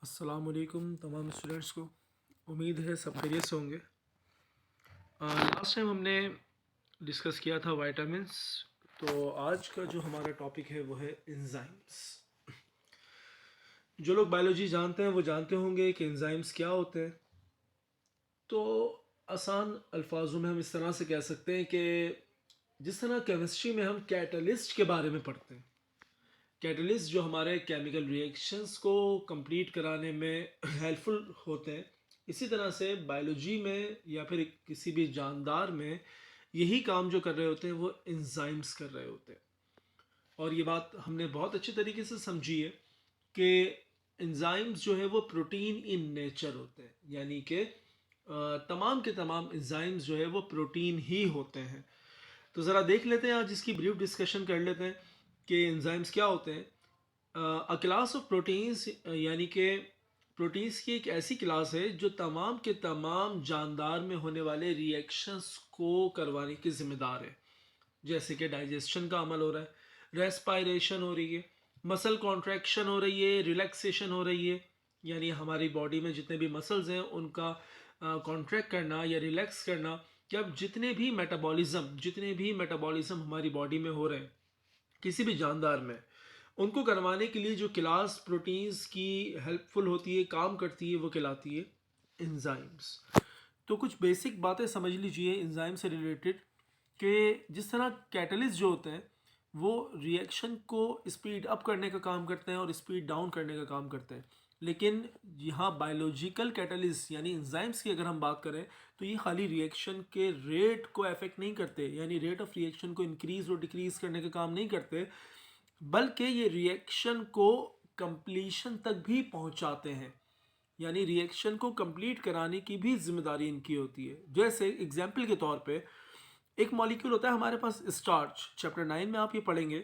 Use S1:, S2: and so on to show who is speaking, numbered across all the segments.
S1: अस्सलामुअलैकुम तमाम स्टूडेंट्स को। उम्मीद है सब खैरियत से होंगे। लास्ट टाइम हमने डिस्कस किया था वाइटामिन्स। तो आज का जो हमारा टॉपिक है वो है एंजाइम्स। जो लोग बायोलॉजी जानते हैं वो जानते होंगे कि एंजाइम्स क्या होते हैं। तो आसान अल्फाजों में हम इस तरह से कह सकते हैं कि जिस तरह केमिस्ट्री में हम कैटलिस्ट के बारे में पढ़ते हैं, कैटलिस्ट जो हमारे केमिकल रिएक्शंस को कंप्लीट कराने में हेल्पफुल होते हैं, इसी तरह से बायोलॉजी में या फिर किसी भी जानदार में यही काम जो कर रहे होते हैं वो एंजाइम्स कर रहे होते हैं। और ये बात हमने बहुत अच्छे तरीके से समझी है कि एंजाइम्स जो है वो प्रोटीन इन नेचर होते हैं, यानी कि तमाम के तमाम एंजाइम्स जो है वो प्रोटीन ही होते हैं। तो ज़रा देख लेते हैं, आज इसकी ब्रीफ डिस्कशन कर लेते हैं कि एंजाइम्स क्या होते हैं। अ क्लास ऑफ प्रोटीन्स, यानी कि प्रोटीन्स की एक ऐसी क्लास है जो तमाम के तमाम जानदार में होने वाले रिएक्शंस को करवाने की जिम्मेदार है। जैसे कि डाइजेशन का अमल हो रहा है, रेस्पायरेशन हो रही है, मसल कॉन्ट्रैक्शन हो रही है, रिलैक्सेशन हो रही है, यानी हमारी बॉडी में जितने भी मसल्स हैं उनका कॉन्ट्रैक्ट करना या रिलैक्स करना। जब जितने भी मेटाबॉलिज्म हमारी बॉडी में हो रहे हैं किसी भी जानदार में, उनको करवाने के लिए जो क्लास प्रोटीन्स की हेल्पफुल होती है, काम करती है, वो कहलाती है एंजाइम्स। तो कुछ बेसिक बातें समझ लीजिए एंजाइम से रिलेटेड कि जिस तरह कैटलिस्ट जो होते हैं वो रिएक्शन को स्पीड अप करने का काम करते हैं और स्पीड डाउन करने का काम करते हैं, लेकिन यहाँ बायोलॉजिकल कैटलिस्ट यानी एंजाइम्स की अगर हम बात करें तो ये खाली रिएक्शन के रेट को अफेक्ट नहीं करते, यानी रेट ऑफ रिएक्शन को इंक्रीज और डिक्रीज करने का काम नहीं करते, बल्कि ये रिएक्शन को कंप्लीशन तक भी पहुंचाते हैं, यानी रिएक्शन को कंप्लीट कराने की भी जिम्मेदारी इनकी होती है। जैसे एग्जाम्पल के तौर पे एक मॉलिक्यूल होता है हमारे पास स्टार्च, चैप्टर 9 में आप ये पढ़ेंगे।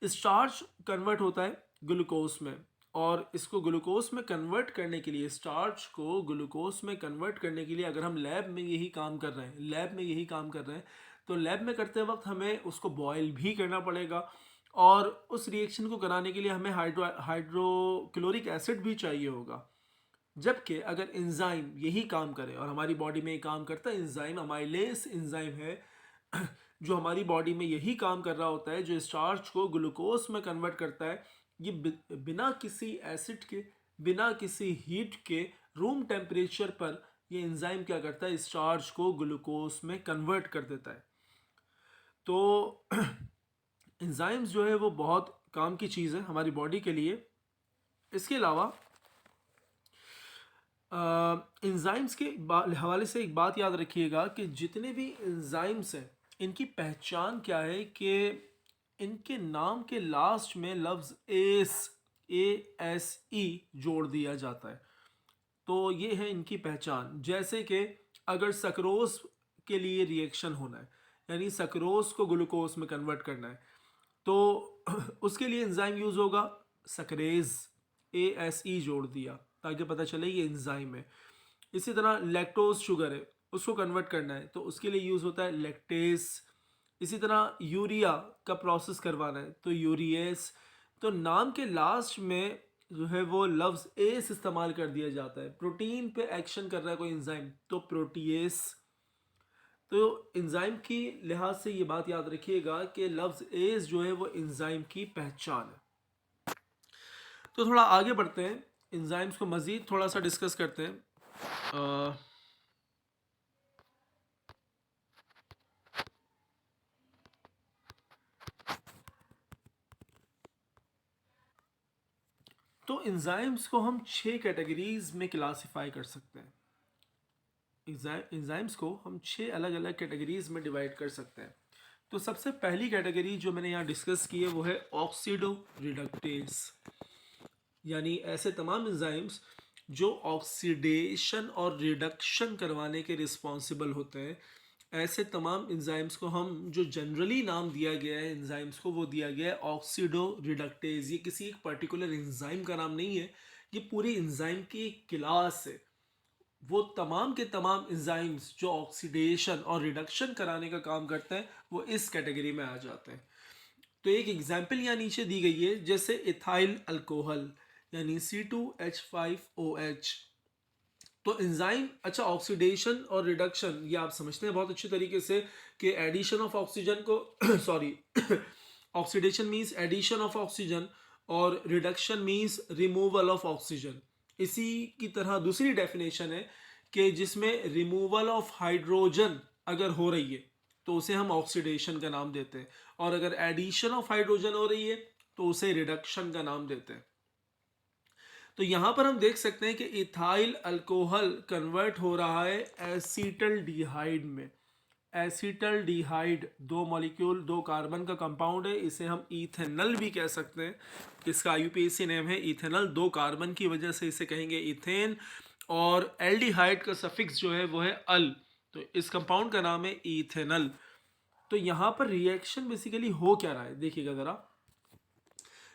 S1: स्टार्च कन्वर्ट होता है ग्लूकोज में, और इसको ग्लूकोज में कन्वर्ट करने के लिए, स्टार्च को ग्लूकोज में कन्वर्ट करने के लिए अगर हम लैब में यही काम कर रहे हैं, तो लैब में करते वक्त हमें उसको बॉयल भी करना पड़ेगा, और उस रिएक्शन को कराने के लिए हमें हाइड्रोक्लोरिक एसिड भी चाहिए होगा। जबकि अगर एंजाइम यही काम करे, और हमारी बॉडी में ये काम करता है एंजाइम, अमाइलेस एंजाइम है जो हमारी बॉडी में यही काम कर रहा होता है, जो स्टार्च को ग्लूकोज में कन्वर्ट करता है। ये बिना किसी एसिड के, बिना किसी हीट के, रूम टेम्परेचर पर ये एंजाइम क्या करता है, स्टार्च को ग्लूकोज में कन्वर्ट कर देता है। तो एंजाइम्स जो है वो बहुत काम की चीज़ है हमारी बॉडी के लिए। इसके अलावा एंजाइम्स के हवाले से एक बात याद रखिएगा कि जितने भी एंजाइम्स हैं इनकी पहचान क्या है कि इनके नाम के लास्ट में लफ्ज़ ASE जोड़ दिया जाता है। तो ये है इनकी पहचान। जैसे कि अगर सक्रोज के लिए रिएक्शन होना है, यानी सक्रोज को ग्लूकोज में कन्वर्ट करना है, तो उसके लिए एंजाइम यूज़ होगा सक्रेज, ASE जोड़ दिया ताकि पता चले ये एंजाइम है। इसी तरह लैक्टोज शुगर है, उसको कन्वर्ट करना है तो उसके लिए यूज़ होता है लैक्टेस। इसी तरह यूरिया का प्रोसेस करवाना है तो यूरियस। तो नाम के लास्ट में जो है वो लफ्ज़ एस इस्तेमाल कर दिया जाता है। प्रोटीन पे एक्शन कर रहा है कोई एंजाइम तो प्रोटीएस। तो एंजाइम की लिहाज से ये बात याद रखिएगा कि लफ्ज़ एस जो है वो एंजाइम की पहचान है। तो थोड़ा आगे बढ़ते हैं, एंजाइम्स को मज़ीद थोड़ा सा डिस्कस करते हैं। तो एंजाइम्स को हम 6 कैटेगरीज में क्लासिफाई कर सकते हैं। एंजाइम्स को हम 6 अलग अलग कैटेगरीज में डिवाइड कर सकते हैं। तो सबसे पहली कैटेगरी जो मैंने यहाँ डिस्कस की है वो है ऑक्सीडो रिडक्टेज, यानी ऐसे तमाम एंजाइम्स जो ऑक्सीडेशन और रिडक्शन करवाने के रिस्पॉन्सिबल होते हैं। ऐसे तमाम एंजाइम्स को हम, जो जनरली नाम दिया गया है एंजाइम्स को, वो दिया गया है ऑक्सीडो रिडक्टेज। ये किसी एक पर्टिकुलर एंजाइम का नाम नहीं है, ये पूरी एंजाइम की एक क्लास है। वो तमाम के तमाम एंजाइम्स जो ऑक्सीडेशन और रिडक्शन कराने का काम करते हैं वो इस कैटेगरी में आ जाते हैं। तो एक एग्जाम्पल यहाँ नीचे दी गई है, जैसे इथाइल अल्कोहल, यानी C2H5OH। तो एंजाइम, अच्छा ऑक्सीडेशन और रिडक्शन ये आप समझते हैं बहुत अच्छी तरीके से कि एडिशन ऑफ ऑक्सीजन को sorry oxidation means addition of oxygen और reduction means removal of oxygen. इसी की तरह दूसरी डेफिनेशन है कि जिसमें रिमूवल ऑफ हाइड्रोजन अगर हो रही है तो उसे हम ऑक्सीडेशन का नाम देते हैं, और अगर एडिशन ऑफ हाइड्रोजन हो रही है तो उसे रिडक्शन का नाम देते हैं। तो यहां पर हम देख सकते हैं कि इथाइल अल्कोहल कन्वर्ट हो रहा है एसीटल डिहाइड में। एसीटल डिहाइड दो मॉलिक्यूल, दो कार्बन का कंपाउंड है, इसे हम इथेनल भी कह सकते हैं। इसका आईयूपीएसी नेम है इथेनल, दो कार्बन की वजह से इसे कहेंगे इथेन। और एल्डिहाइड का सफिक्स जो है वो है अल, तो इस कंपाउंड का नाम है इथेनल। तो यहाँ पर रिएक्शन बेसिकली हो क्या रहा है देखिएगा ज़रा।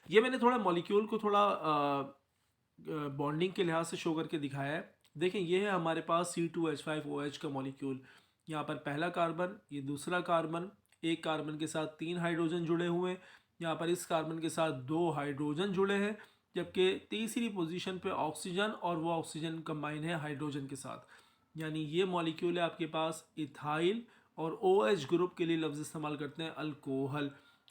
S1: ये मैंने थोड़ा मॉलिक्यूल को थोड़ा बॉन्डिंग के लिहाज से शो करके दिखाया है। देखें ये है हमारे पास C2H5OH का मॉलिक्यूल। यहाँ पर पहला कार्बन, ये दूसरा कार्बन, एक कार्बन के साथ 3 हाइड्रोजन जुड़े हुए हैं। यहाँ पर इस कार्बन के साथ 2 हाइड्रोजन जुड़े हैं, जबकि तीसरी पोजीशन पे ऑक्सीजन, और वो ऑक्सीजन कंबाइन है हाइड्रोजन के साथ। यानी ये मॉलिक्यूल है आपके पास इथाइल, और OH ग्रुप के लिए लफ्ज़ इस्तेमाल करते हैं अल्कोहल।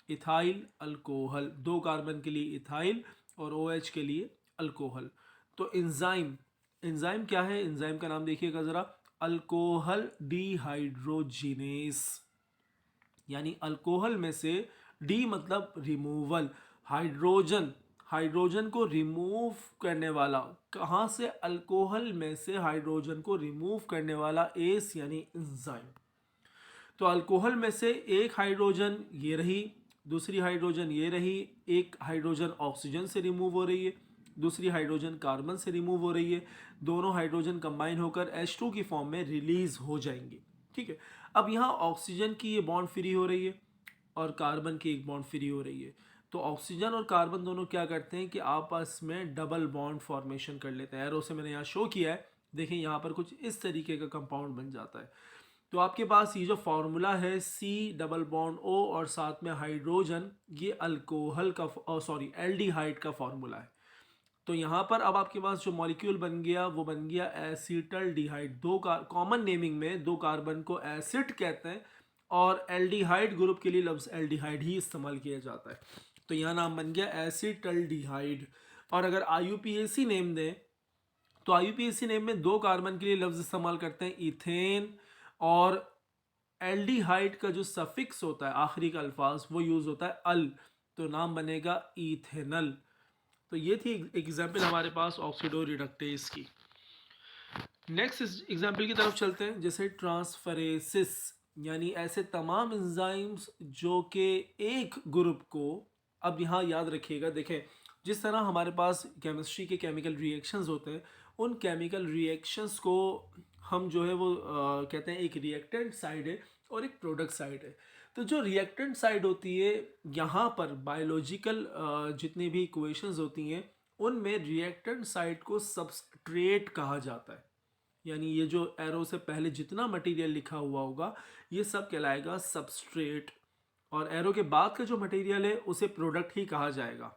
S1: इथाइल अल्कोहल, दो कार्बन के लिए इथाइल और OH के लिए अल्कोहल। तो एंजाइम, एंजाइम क्या है, एंजाइम का नाम देखिएगा ज़रा, अल्कोहल डिहाइड्रोजिनेस। यानी अल्कोहल में से डी मतलब रिमूवल, हाइड्रोजन, हाइड्रोजन को रिमूव करने वाला, कहाँ से, अल्कोहल में से हाइड्रोजन को रिमूव करने वाला एस यानी एंजाइम। तो अल्कोहल में से एक हाइड्रोजन ये रही, दूसरी हाइड्रोजन ये रही, एक हाइड्रोजन ऑक्सीजन से रिमूव हो रही है, दूसरी हाइड्रोजन कार्बन से रिमूव हो रही है। दोनों हाइड्रोजन कंबाइन होकर H2 की फॉर्म में रिलीज हो जाएंगी। ठीक है, अब यहाँ ऑक्सीजन की ये बॉन्ड फ्री हो रही है और कार्बन की एक बॉन्ड फ्री हो रही है। तो ऑक्सीजन और कार्बन दोनों क्या करते हैं कि आपस में डबल बॉन्ड फॉर्मेशन कर लेते हैं। एरो से मैंने यहाँ शो किया है, देखें यहाँ पर कुछ इस तरीके का कंपाउंड बन जाता है। तो आपके पास ये जो फार्मूला है C डबल बॉन्ड O और साथ में हाइड्रोजन, ये अल्कोहल का सॉरी एल्डिहाइड का फार्मूला है। तो यहाँ पर अब आपके पास जो मॉलिक्यूल बन गया वो बन गया एसीटल डिहाइड। दो कॉमन नेमिंग में दो कार्बन को एसिड कहते हैं, और एल्डिहाइड ग्रुप के लिए लफ्ज़ एल्डिहाइड ही इस्तेमाल किया जाता है। तो यहाँ नाम बन गया एसीटल डिहाइड। और अगर आईयूपीएसी नेम दें तो आईयूपीएसी नेम में दो कार्बन के लिए लफ्ज़ इस्तेमाल करते हैं इथेन, और एल्डिहाइड का जो सफिक्स होता है आखिरी का अल्फाज वो यूज़ होता है अल, तो नाम बनेगा इथेनल। तो ये थी एग्जाम्पल हमारे पास ऑक्सीडो रिडक्टेज की। नेक्स्ट एग्जाम्पल की तरफ चलते हैं, जैसे ट्रांसफरेसिस, यानी ऐसे तमाम एंजाइम्स जो कि एक ग्रुप को, अब यहाँ याद रखिएगा, देखें जिस तरह हमारे पास केमिस्ट्री के केमिकल रिएक्शंस होते हैं, उन केमिकल रिएक्शंस को हम जो है वो कहते हैं एक रिएक्टेंट साइड है और एक प्रोडक्ट साइड है। तो जो रिएक्टेंट साइड होती है, यहाँ पर बायोलॉजिकल जितनी भी इक्वेशंस होती हैं उनमें रिएक्टेंट साइड को सबस्ट्रेट कहा जाता है। यानी ये जो एरो से पहले जितना मटेरियल लिखा हुआ होगा ये सब कहलाएगा सबस्ट्रेट, और एरो के बाद का जो मटेरियल है उसे प्रोडक्ट ही कहा जाएगा।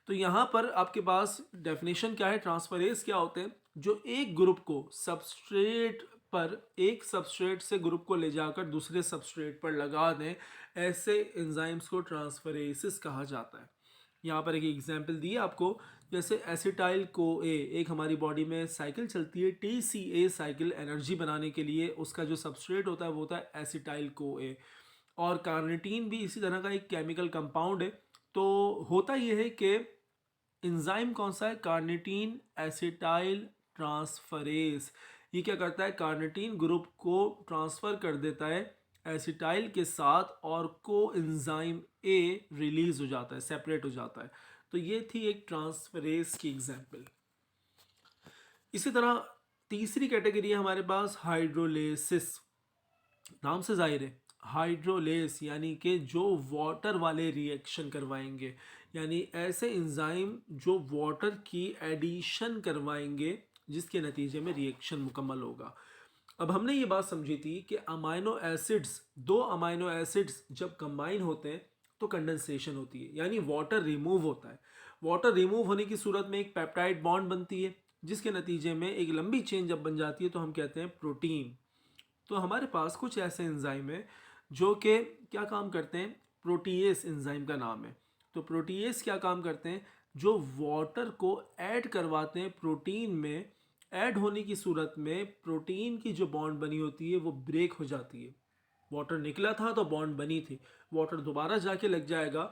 S1: तो यहाँ पर आपके पास डेफिनेशन क्या है, ट्रांसफरेज क्या होते हैं, जो एक ग्रुप को सबस्ट्रेट पर, एक सबस्ट्रेट से ग्रुप को ले जाकर दूसरे सबस्ट्रेट पर लगा दें, ऐसे एंजाइम्स को ट्रांसफरेसिस कहा जाता है। यहाँ पर एक एग्जांपल दी है आपको, जैसे एसिटाइल को ए, एक हमारी बॉडी में साइकिल चलती है TCA साइकिल, एनर्जी बनाने के लिए उसका जो सबस्ट्रेट होता है वो होता है एसिटाइल को ए। और कार्निटीन भी इसी तरह का एक केमिकल कंपाउंड है। तो होता यह है कि एंजाइम कौन सा है, कार्निटीन एसिटाइल ट्रांसफरेज। ये क्या करता है, कार्निटीन ग्रुप को ट्रांसफ़र कर देता है एसिटाइल के साथ, और को एंजाइम ए रिलीज हो जाता है, सेपरेट हो जाता है। तो ये थी एक ट्रांसफरेज की एग्जांपल। इसी तरह तीसरी कैटेगरी है हमारे पास हाइड्रोलेसिस। नाम से जाहिर है हाइड्रोलेस, यानी कि जो वाटर वाले रिएक्शन करवाएंगे, यानी ऐसे एंजाइम जो वाटर की एडिशन करवाएंगे जिसके नतीजे में रिएक्शन मुकम्मल होगा। अब हमने ये बात समझी थी कि अमाइनो एसिड्स, दो अमाइनो एसिड्स जब कंबाइन होते हैं तो कंडेंसेशन होती है, यानी वाटर रिमूव होता है। वाटर रिमूव होने की सूरत में एक पेप्टाइड बॉन्ड बनती है, जिसके नतीजे में एक लंबी चेन जब बन जाती है तो हम कहते हैं प्रोटीन। तो हमारे पास कुछ ऐसे एंजाइम है जो कि क्या काम करते हैं, प्रोटीएस एंजाइम का नाम है। तो प्रोटीएस क्या काम करते हैं, जो वाटर को ऐड करवाते हैं प्रोटीन में। ऐड होने की सूरत में प्रोटीन की जो बॉन्ड बनी होती है वो ब्रेक हो जाती है। वाटर निकला था तो बॉन्ड बनी थी, वाटर दोबारा जाके लग जाएगा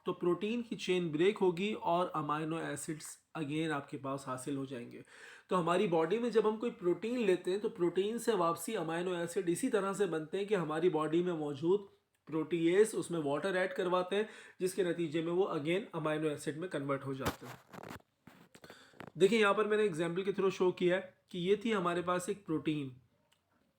S1: तो प्रोटीन की चेन ब्रेक होगी और अमाइनो एसिड्स अगेन आपके पास हासिल हो जाएंगे। तो हमारी बॉडी में जब हम कोई प्रोटीन लेते हैं तो प्रोटीन से वापसी अमाइनो एसिड इसी तरह से बनते हैं कि हमारी बॉडी में मौजूद प्रोटीएस उसमें वाटर ऐड करवाते हैं, जिसके नतीजे में वो अगेन अमाइनो एसिड में कन्वर्ट हो जाते हैं। देखिए यहाँ पर मैंने एग्जाम्पल के थ्रू शो किया है कि ये थी हमारे पास एक प्रोटीन।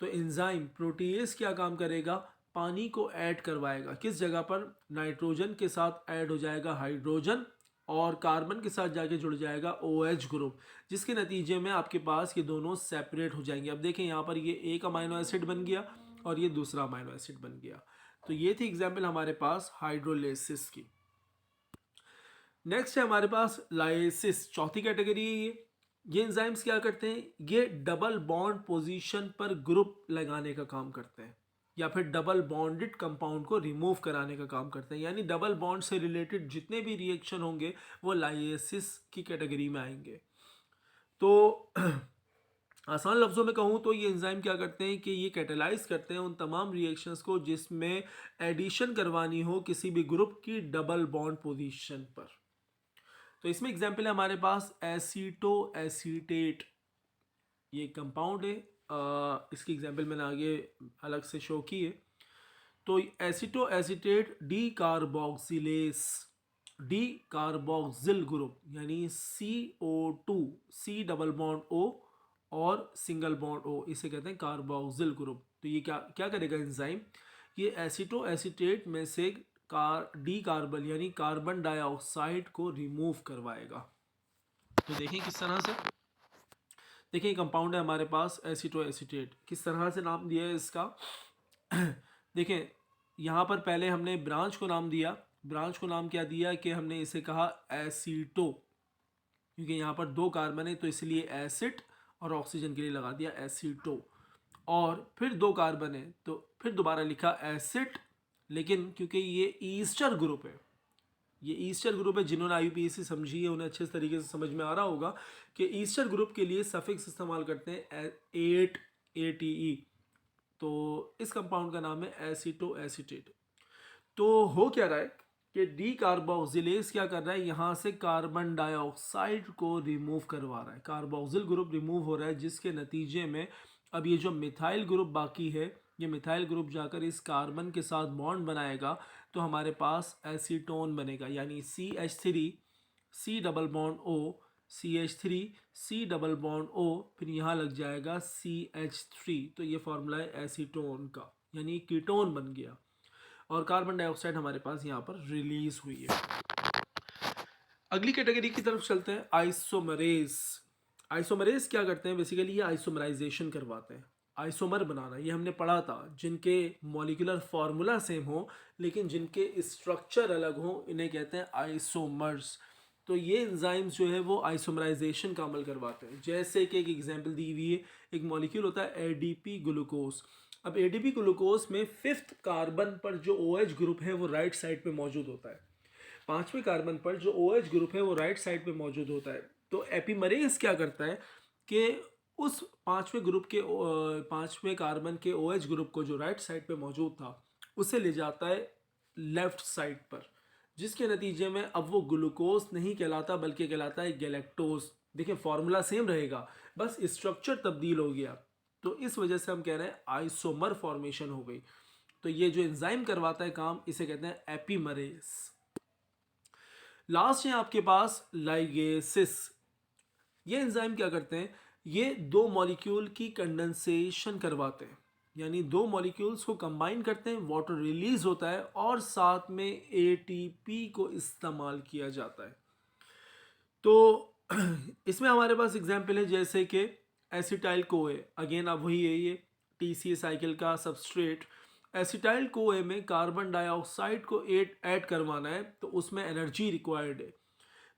S1: तो एंजाइम प्रोटीएस क्या काम करेगा, पानी को ऐड करवाएगा। किस जगह पर, नाइट्रोजन के साथ ऐड हो जाएगा हाइड्रोजन और कार्बन के साथ जाके जुड़ जाएगा OH ग्रुप, जिसके नतीजे में आपके पास ये दोनों सेपरेट हो जाएंगे। अब देखें यहाँ पर ये एक अमाइनो एसिड बन गया और ये दूसरा अमाइनो एसिड बन गया। तो ये थी एग्जाम्पल हमारे पास हाइड्रोलिसिस की। नेक्स्ट है हमारे पास लाइसिस, चौथी कैटेगरी है ये एंजाइम्स क्या करते हैं, ये डबल बॉन्ड पोजीशन पर ग्रुप लगाने का काम करते हैं या फिर डबल बॉन्डेड कंपाउंड को रिमूव कराने का काम करते हैं। यानी डबल बॉन्ड से रिलेटेड जितने भी रिएक्शन होंगे वो लाइसिस की कैटेगरी में आएंगे। तो आसान लफ्ज़ों में कहूँ तो ये एंजाइम क्या करते हैं कि ये कैटेलाइज करते हैं उन तमाम रिएक्शंस को जिसमें एडिशन करवानी हो किसी भी ग्रुप की डबल बॉन्ड पोजीशन पर। तो इसमें एग्जाम्पल है हमारे पास एसीटो एसीटेट, ये कंपाउंड है। इसकी एग्जाम्पल मैंने आगे अलग से शो की है। तो aceto acetate D carboxylase, D carboxyl group यानी CO2, C double bond O और सिंगल बॉन्ड O, इसे कहते हैं कार्बोक्सिल ग्रुप। तो ये क्या क्या करेगा एंजाइम, ये एसीटो एसीटेट में से डी कार्बन यानी कार्बन डाइऑक्साइड को रिमूव करवाएगा। तो देखें किस तरह से, देखिए कंपाउंड है हमारे पास एसीटो एसीटेट, किस तरह से नाम दिया है इसका। देखें यहाँ पर पहले हमने ब्रांच को नाम दिया, ब्रांच को नाम क्या दिया कि हमने इसे कहा एसीटो, क्योंकि यहाँ पर दो कार्बन है तो इसलिए एसिड और ऑक्सीजन के लिए लगा दिया एसीटो। और फिर दो कार्बन है तो फिर दोबारा लिखा एसिड, लेकिन क्योंकि ये ईस्टर ग्रुप है, ये ईस्टर ग्रुप है, जिन्होंने IUPAC समझी है उन्हें अच्छे तरीके से समझ में आ रहा होगा कि ईस्टर ग्रुप के लिए सफिक्स इस्तेमाल करते हैं 8 ATE। तो इस कंपाउंड का नाम है एसीटो एसीटेट। तो हो क्या रहा है कि डी कार्बोक्सिलेस क्या कर रहा है, यहाँ से कार्बन डाइऑक्साइड को रिमूव करवा रहा है, कार्बोक्सिल ग्रुप रिमूव हो रहा है, जिसके नतीजे में अब ये जो मिथाइल ग्रुप बाकी है, ये मिथाइल ग्रुप जाकर इस कार्बन के साथ बॉन्ड बनाएगा तो हमारे पास एसीटोन बनेगा। यानी CH3 C double bond O, CH3 C double bond O, फिर यहाँ लग जाएगा CH3। तो ये फॉर्मूला है एसीटोन का, यानी कीटोन बन गया और कार्बन डाइऑक्साइड हमारे पास यहाँ पर रिलीज हुई है। अगली कैटेगरी की तरफ चलते हैं, आइसोमरेज। आइसोमरेज क्या करते हैं, बेसिकली ये आइसोमराइजेशन करवाते हैं, आइसोमर बनाना। ये हमने पढ़ा था, जिनके मॉलिक्यूलर फार्मूला सेम हो लेकिन जिनके स्ट्रक्चर अलग हो इन्हें कहते हैं आइसोमर्स। तो ये एंजाइम्स जो है वो आइसोमराइजेशन का अमल करवाते हैं। जैसे कि एक एग्जांपल दी हुई है, एक मॉलिक्यूल होता है ADP ग्लूकोज। अब ADP ग्लूकोज में 5th कार्बन पर जो OH ग्रुप है वो राइट साइड पे मौजूद होता है, 5वें कार्बन पर जो OH ग्रुप है वो राइट साइड पे मौजूद होता है। तो एपिमरेज क्या करता है कि उस 5वें ग्रुप के 5वें कार्बन के OH ग्रुप को जो राइट साइड पे मौजूद था उसे ले जाता है लेफ्ट साइड पर, जिसके नतीजे में अब वो ग्लूकोज नहीं कहलाता बल्कि कहलाता है गैलेक्टोज। देखिए फॉर्मूला सेम रहेगा, बस स्ट्रक्चर तब्दील हो गया। तो इस वजह से हम कह रहे हैं आइसोमर फॉर्मेशन हो गई। तो ये जो एंजाइम करवाता है काम, इसे कहते हैं एपिमरेज। लास्ट है आपके पास लाइगेसिस। ये एंजाइम क्या करते हैं, ये दो मॉलिक्यूल की कंडेंसेशन करवाते हैं, यानी दो मॉलिक्यूल्स को कंबाइन करते हैं, वाटर रिलीज होता है और साथ में ATP को इस्तेमाल किया जाता है। तो इसमें हमारे पास एग्जाम्पल है जैसे कि एसिटाइल कोए, अगेन अब वही है ये TCA साइकिल का सबस्ट्रेट। एसिटाइल कोए में कार्बन डाइऑक्साइड को ऐड करवाना है तो उसमें एनर्जी रिक्वायर्ड है।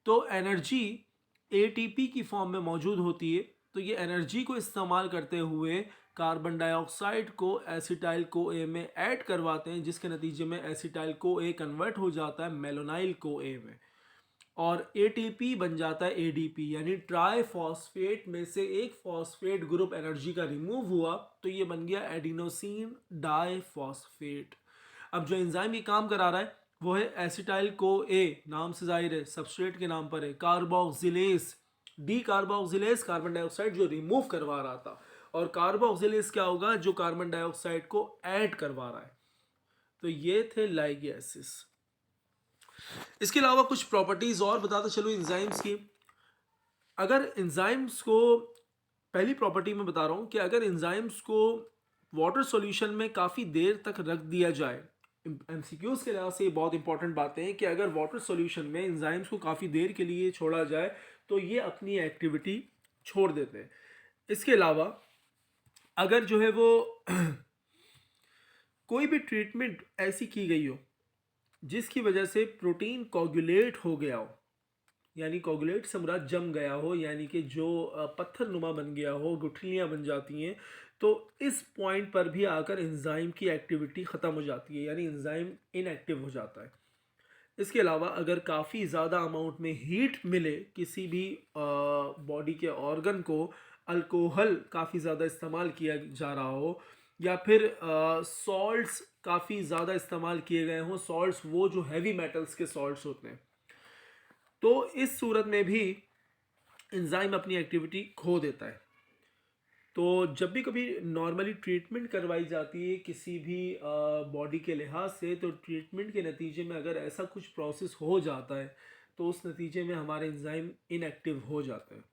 S1: तो एनर्जी एटीपी की फॉर्म में मौजूद होती है। तो ये एनर्जी को इस्तेमाल करते हुए कार्बन डाइऑक्साइड को एसिटाइल को ए में ऐड करवाते हैं, जिसके नतीजे में एसिटाइल को ए कन्वर्ट हो जाता है मेलोनाइल को ए में, और एटीपी बन जाता है एडीपी, यानी ट्राई फॉस्फेट में से एक फॉस्फेट ग्रुप एनर्जी का रिमूव हुआ तो ये बन गया एडिनोसिन डाइफॉस्फेट। अब जो एंजाइम ये काम करा रहा है वो है एसिटाइल को ए, नाम से जाहिर है सबस्ट्रेट के नाम पर है, carboxylase, D carboxylase carbon dioxide जो रिमूव करवा रहा था, और कार्बोक्सिलेज क्या होगा, जो कार्बन डाइऑक्साइड को ऐड करवा रहा है। तो ये थे लाइगेसिस। इसके अलावा कुछ प्रॉपर्टीज और बताते चलो एंजाइम्स की। अगर एंजाइम्स को, पहली प्रॉपर्टी में बता रहा हूँ कि अगर एंजाइम्स को वाटर सॉल्यूशन में काफ़ी देर तक रख दिया जाए, एमसीक्यूज के लिहाज से ये बहुत इंपॉर्टेंट बातें हैं कि अगर वाटर सॉल्यूशन में एंजाइम्स को काफ़ी देर के लिए छोड़ा जाए तो ये अपनी एक्टिविटी छोड़ देते हैं। इसके अलावा अगर जो है वो कोई भी ट्रीटमेंट ऐसी की गई हो जिसकी वजह से प्रोटीन कोगुलेट हो गया हो, यानी कोगुलेट से मुराद जम गया हो, यानी कि जो पत्थर नुमा बन गया हो, गुठलियाँ बन जाती हैं, तो इस पॉइंट पर भी आकर एंजाइम की एक्टिविटी ख़त्म हो जाती है, यानी एंजाइम इनएक्टिव हो जाता है। इसके अलावा अगर काफ़ी ज़्यादा अमाउंट में हीट मिले किसी भी बॉडी के ऑर्गन को, अल्कोहल काफ़ी ज़्यादा इस्तेमाल किया जा रहा हो, या फिर सॉल्ट्स काफ़ी ज़्यादा इस्तेमाल किए गए हों, सॉल्ट्स वो जो हैवी मेटल्स के सॉल्ट्स होते हैं, तो इस सूरत में भी एंजाइम अपनी एक्टिविटी खो देता है। तो जब भी कभी नॉर्मली ट्रीटमेंट करवाई जाती है किसी भी बॉडी के लिहाज से, तो ट्रीटमेंट के नतीजे में अगर ऐसा कुछ प्रोसेस हो जाता है तो उस नतीजे में हमारे एंजाइम इनएक्टिव हो जाते हैं।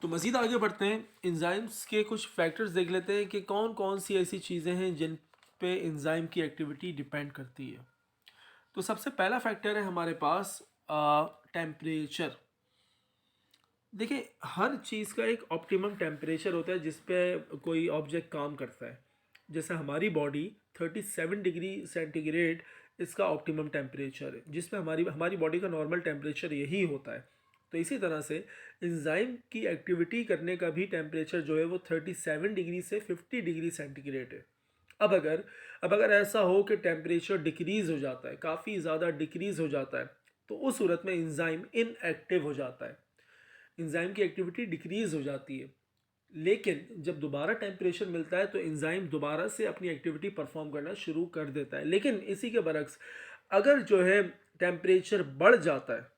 S1: तो मज़ीद आगे बढ़ते हैं, एंजाइम्स के कुछ फैक्टर्स देख लेते हैं कि कौन कौन सी ऐसी चीज़ें हैं जिन पे एंजाइम की एक्टिविटी डिपेंड करती है। तो सबसे पहला फैक्टर है हमारे पास टेम्परेचर। देखिए, हर चीज़ का एक ऑप्टिमम टेम्परेचर होता है जिस पे कोई ऑब्जेक्ट काम करता है। जैसे हमारी बॉडी 37 डिग्री सेंटीग्रेड इसका ऑप्टिमम टेम्परेचर है, जिसमें हमारी हमारी बॉडी का नॉर्मल टेम्परेचर यही होता है। तो इसी तरह से एंजाइम की एक्टिविटी करने का भी टेम्परेचर जो है वो 37 डिग्री से 50 डिग्री सेंटीग्रेड है। अब अगर ऐसा हो कि टेम्परेचर डिक्रीज़ हो जाता है, काफ़ी ज़्यादा डिक्रीज़ हो जाता है, तो उस सूरत में एंजाइम इनएक्टिव हो जाता है, एंजाइम की एक्टिविटी डिक्रीज़ हो जाती है। लेकिन जब दोबारा टेम्परेचर मिलता है तो एंजाइम दोबारा से अपनी एक्टिविटी परफॉर्म करना शुरू कर देता है। लेकिन इसी के बरक्स अगर जो है टेम्परेचर बढ़ जाता है,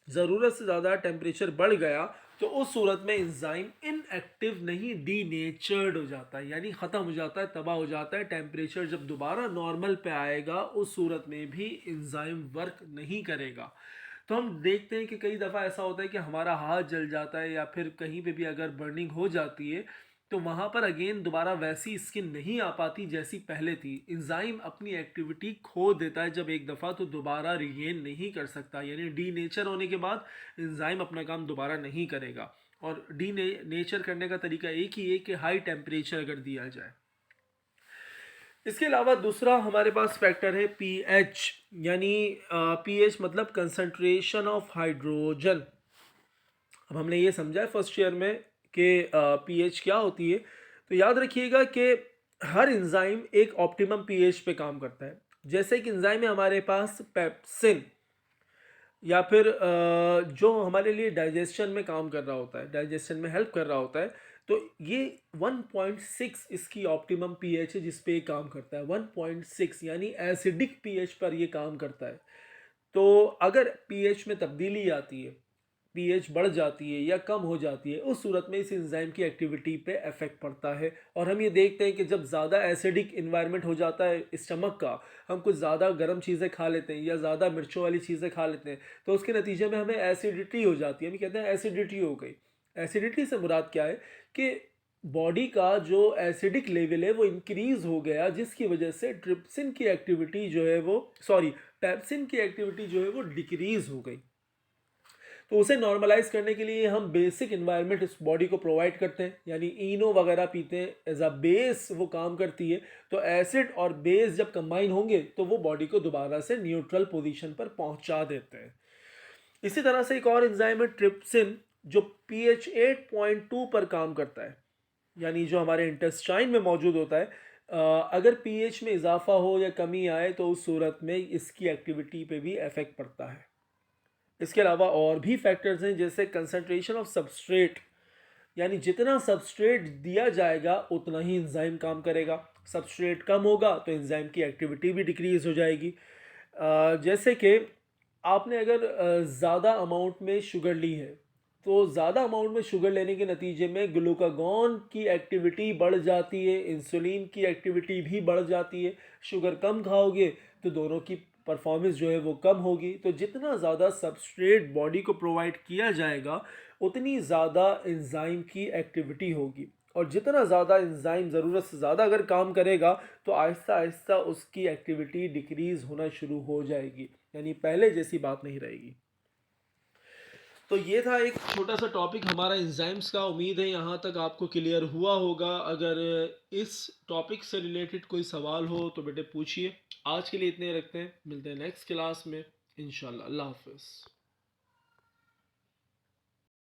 S1: ज़रूरत से ज़्यादा टेम्परेचर बढ़ गया, तो उस सूरत में एंजाइम इनएक्टिव नहीं, डीनेचर्ड हो जाता है, यानी ख़त्म हो जाता है, तबाह हो जाता है। टेम्परेचर जब दोबारा नॉर्मल पे आएगा उस सूरत में भी एंजाइम वर्क नहीं करेगा। तो हम देखते हैं कि कई दफ़ा ऐसा होता है कि हमारा हाथ जल जाता है या फिर कहीं पे भी अगर बर्निंग हो जाती है तो वहाँ पर अगेन दोबारा वैसी स्किन नहीं आ पाती जैसी पहले थी। एंजाइम अपनी एक्टिविटी खो देता है जब एक दफ़ा, तो दोबारा रिगेन नहीं कर सकता, यानी डी नेचर होने के बाद एंजाइम अपना काम दोबारा नहीं करेगा। और डी नेचर करने का तरीका एक ही है कि हाई टेम्परेचर अगर दिया जाए। इसके अलावा दूसरा हमारे पास फैक्टर है पीएच, यानी पीएच मतलब कंसंट्रेशन ऑफ हाइड्रोजन। अब हमने ये समझा है फर्स्ट ईयर में कि पीएच क्या होती है। तो याद रखिएगा कि हर एंजाइम एक ऑप्टिमम पीएच पे काम करता है। जैसे एक एंजाइम है हमारे पास पेप्सिन, या फिर जो हमारे लिए डाइजेशन में काम कर रहा होता है, डाइजेशन में हेल्प कर रहा होता है, तो ये 1.6 इसकी ऑप्टिमम पीएच है जिस पे ये काम करता है। 1.6 यानी एसिडिक पीएच पर ये काम करता है। तो अगर पीएच में तब्दीली आती है, पीएच बढ़ जाती है या कम हो जाती है, उस सूरत में इस एंजाइम की एक्टिविटी पे इफेक्ट पड़ता है। और हम ये देखते हैं कि जब ज़्यादा एसिडिक इन्वायरमेंट हो जाता है स्टमक का, हम कुछ ज़्यादा गर्म चीज़ें खा लेते हैं या ज़्यादा मिर्चों वाली चीज़ें खा लेते हैं, तो उसके नतीजे में हमें एसिडिटी हो जाती है। हम कहते हैं एसिडिटी हो गई। एसिडिटी से मुराद क्या है कि बॉडी का जो एसिडिक लेवल है वो इंक्रीज़ हो गया, जिसकी वजह से ट्रिप्सिन की एक्टिविटी जो है वो, सॉरी, पेप्सिन की एक्टिविटी जो है वो डिक्रीज़ हो गई। तो उसे नॉर्मलाइज करने के लिए हम बेसिक इन्वायरमेंट इस बॉडी को प्रोवाइड करते हैं, यानी इनो वगैरह पीते हैं, एज अ बेस वो काम करती है। तो एसिड और बेस जब कंबाइन होंगे तो वो बॉडी को दोबारा से न्यूट्रल पोजीशन पर पहुंचा देते हैं। इसी तरह से एक और एंजाइम है ट्रिप्सिन, जो पीएच 8.2 पर काम करता है, यानी जो हमारे इंटेस्टाइन में मौजूद होता है। अगर पीएच में इजाफा हो या कमी आए तो उस सूरत में इसकी एक्टिविटी पे भी इफेक्ट पड़ता है। इसके अलावा और भी फैक्टर्स हैं, जैसे कंसंट्रेशन ऑफ सबस्ट्रेट, यानी जितना सबस्ट्रेट दिया जाएगा उतना ही एंजाइम काम करेगा। सबस्ट्रेट कम होगा तो एंजाइम की एक्टिविटी भी डिक्रीज हो जाएगी। जैसे कि आपने अगर ज़्यादा अमाउंट में शुगर ली है, तो ज़्यादा अमाउंट में शुगर लेने के नतीजे में ग्लूकागॉन की एक्टिविटी बढ़ जाती है, इंसुलिन की एक्टिविटी भी बढ़ जाती है। शुगर कम खाओगे तो दोनों की परफॉर्मेंस जो है वो कम होगी। तो जितना ज़्यादा सबस्ट्रेट बॉडी को प्रोवाइड किया जाएगा उतनी ज़्यादा एंजाइम की एक्टिविटी होगी, और जितना ज़्यादा एंजाइम ज़रूरत से ज़्यादा अगर काम करेगा तो आहिस्ता आहिस्ता उसकी एक्टिविटी डिक्रीज़ होना शुरू हो जाएगी, यानी पहले जैसी बात नहीं रहेगी। तो ये था एक छोटा सा टॉपिक हमारा एंजाइम्स का। उम्मीद है यहाँ तक आपको क्लियर हुआ होगा। अगर इस टॉपिक से रिलेटेड कोई सवाल हो तो बेटे पूछिए। आज के लिए इतने रखते हैं, मिलते हैं नेक्स्ट क्लास में इंशाल्लाह। अल्लाह हाफिज़।